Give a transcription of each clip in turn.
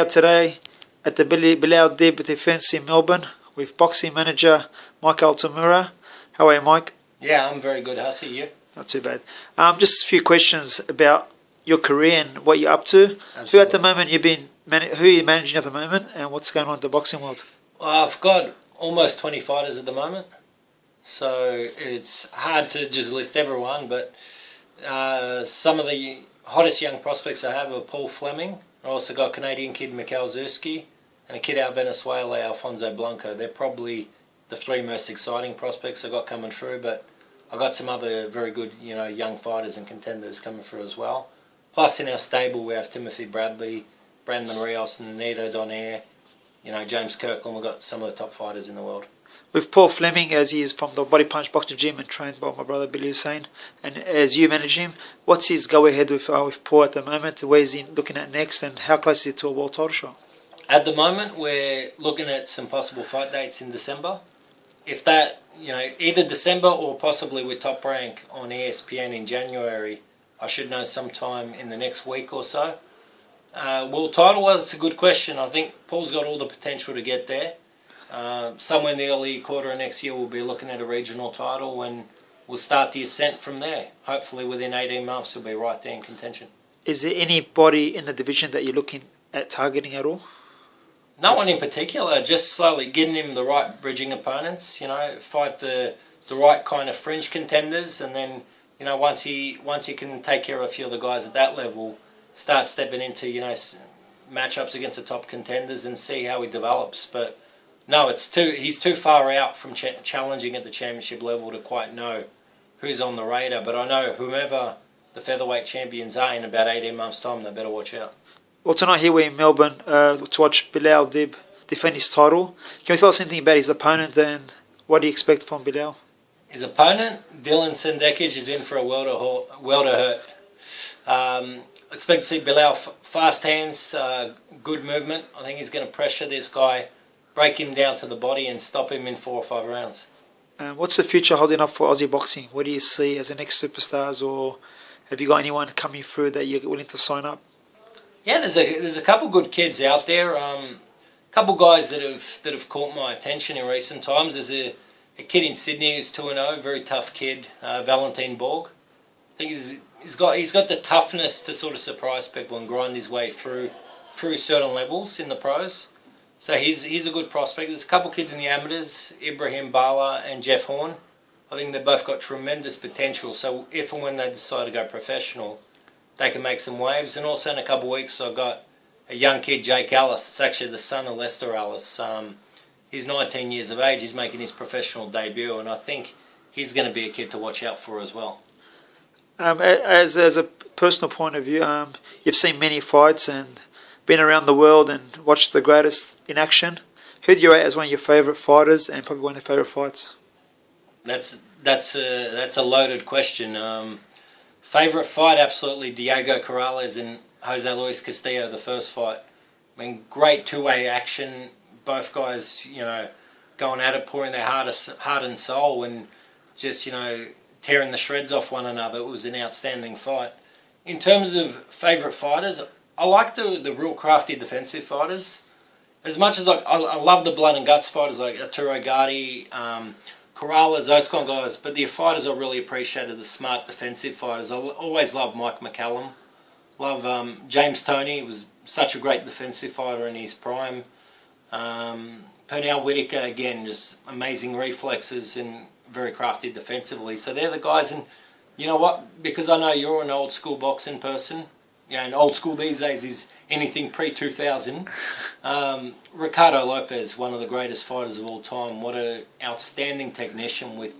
Out today at the Bidel Defence in Melbourne with boxing manager MIKE Altamura. How are you, Mike? Yeah, I'm very good, Hussey. You? Not too bad. Just a few questions about your career and what you're up to. Absolutely. Who at the moment who are you managing at the moment, and what's going on in the boxing world? Well, I've got almost 20 fighters at the moment, so it's hard to just list everyone, but some of the hottest young prospects I have are Paul Fleming. I also got a Canadian kid, MIKE ALTAMURA, and a kid out of Venezuela, Alfonso Blanco. They're probably the three most exciting prospects I got coming through, but I got some other very good, young fighters and contenders coming through as well. Plus, in our stable, we have Timothy Bradley, Brandon Rios, and Nito Donaire, James Kirkland. We've got some of the top fighters in the world. With Paul Fleming, as he is from the Bodypunch boxing gym and trained by my brother Billy Hussein, and as you manage him, what's his go-ahead with Paul at the moment? Where is he looking at next, and how close is he to a world title shot? At the moment, we're looking at some possible fight dates in December. If that, either December or possibly with Top Rank on ESPN in January, I should know sometime in the next week or so. World title, well, it's a good question. I think Paul's got all the potential to get there. Somewhere in the early quarter of next year, we'll be looking at a regional title, and we'll start the ascent from there. Hopefully within 18 months, we'll be right there in contention. Is there anybody in the division that you're looking at targeting at all? No one in particular, just slowly getting him the right bridging opponents, fight the right kind of fringe contenders, and then, once he can take care of a few of the guys at that level, start stepping into, matchups against the top contenders and see how he develops. But no, he's too far out from challenging at the championship level to quite know who's on the radar. But I know whomever the featherweight champions are in about 18 months' time, they better watch out. Well, tonight here we're in Melbourne to watch Bidel defend his title. Can you tell us anything about his opponent and what do you expect from Bidel? His opponent, Dylan Sendekic, is in for a world of hurt. Expect to see Bidel, fast hands, good movement. I think he's going to pressure this guy, break him down to the body and stop him in 4 or 5 rounds. What's the future holding up for Aussie boxing? What do you see as the next superstars, or have you got anyone coming through that you're willing to sign up? Yeah, there's a couple good kids out there. Couple guys that have caught my attention in recent times. There's a kid in Sydney who's 2-0, very tough kid, Valentine Borg. I think he's got the toughness to sort of surprise people and grind his way through certain levels in the pros. So he's a good prospect. There's a couple kids in the amateurs, Ibrahim Bala and Jeff Horn. I think they've both got tremendous potential. So if and when they decide to go professional, they can make some waves. And also in a couple of weeks, I've got a young kid, Jake Ellis. It's actually the son of Lester Ellis. He's 19 years of age. He's making his professional debut, and I think he's going to be a kid to watch out for as well. As a personal point of view, you've seen many fights and been around the world and watched the greatest in action. Who do you rate as one of your favourite fighters and probably one of your favourite fights? That's a loaded question. Favourite fight, absolutely Diego Corrales and Jose Luis Castillo, the first fight. I mean, great two-way action. Both guys, going at it, pouring their heart and soul, and just, tearing the shreds off one another. It was an outstanding fight. In terms of favourite fighters, I like the real crafty defensive fighters. As much as I love the blood and guts fighters like Arturo Gatti, Corrales, those kind of guys, but the fighters I really appreciated, the smart defensive fighters. I always loved Mike McCallum. Love James Toney. He was such a great defensive fighter in his prime. Pernell Whitaker, again, just amazing reflexes and very crafty defensively. So they're the guys, and you know what? Because I know you're an old school boxing person, and old school these days is anything pre-2000. Ricardo Lopez, one of the greatest fighters of all time. What an outstanding technician with,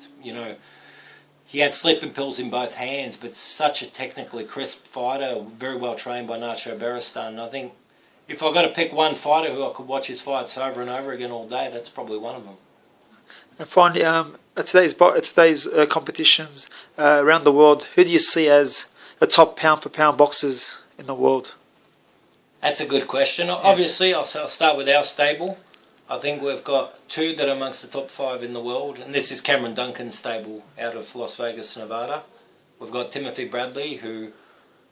he had sleeping pills in both hands, but such a technically crisp fighter, very well trained by Nacho Beristan. I think if I've got to pick one fighter who I could watch his fights over and over again all day, that's probably one of them. And finally, at today's competitions around the world, who do you see as the top pound-for-pound boxers in the world? That's a good question. Yeah. Obviously, I'll start with our stable. I think we've got 2 that are amongst the top 5 in the world, and this is Cameron Duncan's stable out of Las Vegas, Nevada. We've got Timothy Bradley, who,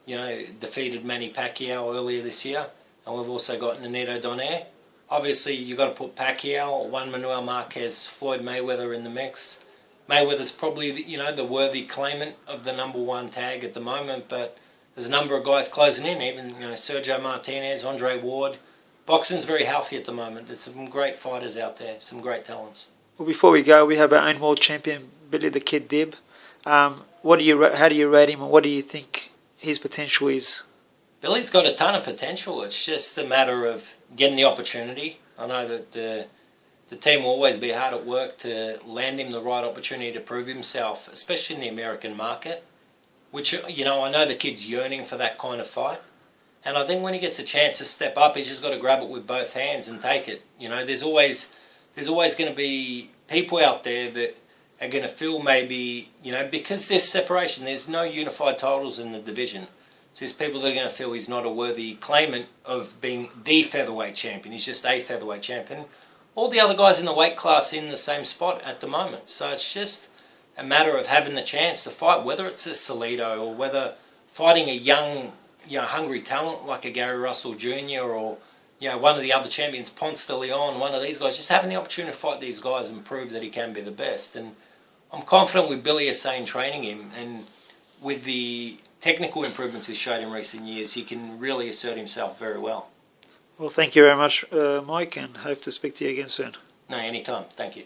defeated Manny Pacquiao earlier this year. and we've also got Nonito Donaire. Obviously, you've got to put Pacquiao, Juan Manuel Marquez, Floyd Mayweather in the mix. Mayweather's probably the worthy claimant of the #1 tag at the moment, but there's a number of guys closing in. Even Sergio Martinez, Andre Ward. Boxing's very healthy at the moment. There's some great fighters out there, some great talents. Well, before we go, we have our own world champion, Billy the Kid Dib. How do you rate him, and what do you think his potential is? Billy's got a ton of potential. It's just a matter of getting the opportunity. I know that the team will always be hard at work to land him the right opportunity to prove himself, especially in the American market, which, I know the kid's yearning for that kind of fight. And I think when he gets a chance to step up, he's just got to grab it with both hands and take it. There's always going to be people out there that are going to feel maybe, because there's separation, there's no unified titles in the division. So there's people that are going to feel he's not a worthy claimant of being the featherweight champion. He's just a featherweight champion. All the other guys in the weight class in the same spot at the moment. So it's just a matter of having the chance to fight, whether it's a Salido or whether fighting a young, hungry talent like a Gary Russell Jr. or one of the other champions, Ponce de Leon, one of these guys, just having the opportunity to fight these guys and prove that he can be the best. And I'm confident with Billy Hussein training him, and with the technical improvements he's showed in recent years, he can really assert himself very well. Well, thank you very much, Mike, and hope to speak to you again soon. No, anytime. Thank you.